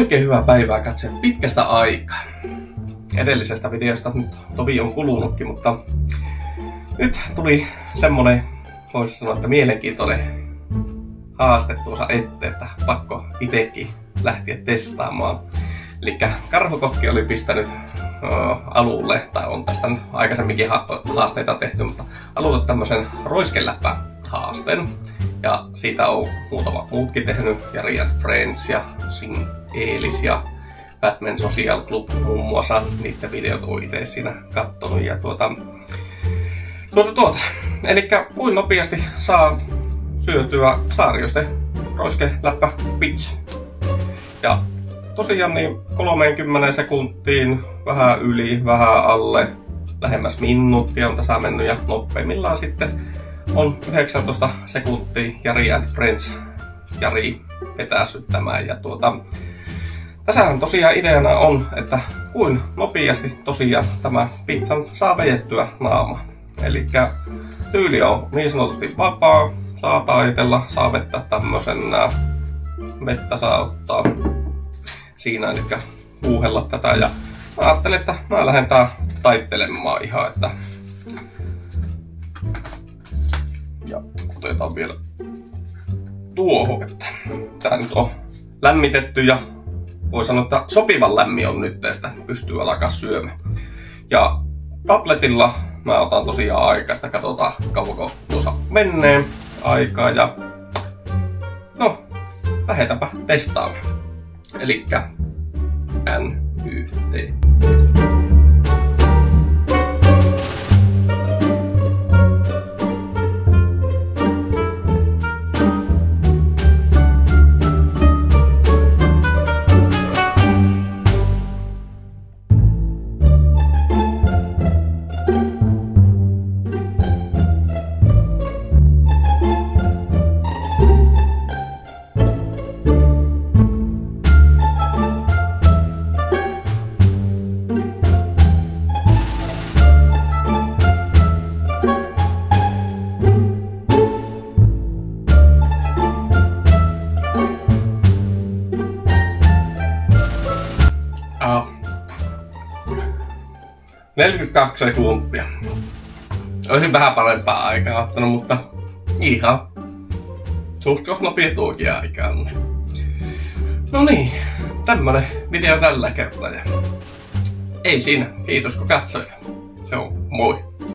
Oikein hyvää päivää katsojat pitkästä aikaa. Edellisestä videosta nyt tovi on kulunutkin, mutta nyt tuli semmonen, voisi sanoa, että mielenkiintoinen haaste tuossa eteen, että pakko itekin lähteä testaamaan. Eli Karhukokki oli pistänyt alulle, tai on tästä nyt aikaisemminkin haasteita tehty, mutta alulle tämmöisen roiskeläppä-haasteen. Ja siitä on muutama muutkin tehnyt, Jari and Friends ja Sing Eelis ja Batman Social Club muun muassa. Niiden videot on itse siinä kattonut. Ja Elikkä kuin nopeasti saa syötyä saarioste roiskeläppä pizza. Ja tosiaan niin 30 sekuntiin, vähän yli, vähän alle, lähemmäs minuuttia on tässä mennyt ja nopeimmillaan sitten on 19 sekuntia Jari and Friends Jari vetässyt tämän. Ja tässähän tosiaan ideana on, että kuin nopeasti tosiaan tämä pizzan saa vejettyä naama. Elikkä tyyli on niin sanotusti vapaa, saa taitella, saa vettä tämmösen, vettä saa ottaa siinä, eli huuhella tätä. Ja mä ajattelin, että mä lähden tää taittelemaan ihan, että ja otetaan vielä tuohon, että tää nyt on lämmitetty ja voi sanoa, että sopivan lämmin on nyt, että pystyy alkaa syömään. Ja tabletilla mä otan tosiaan aikaa, että katsotaan kauanko tuossa menee aikaa ja no, lähdetäänpä testaamaan. Elikkä NYT. Oh. 42 sekuntia. Olisin vähän parempaa aikaa ottanut, mutta ihan suht nopea tuokin aikaa. No niin, tämmönen video tällä kertaa. Ja ei siinä, kiitos kun katsoit. Se on moi.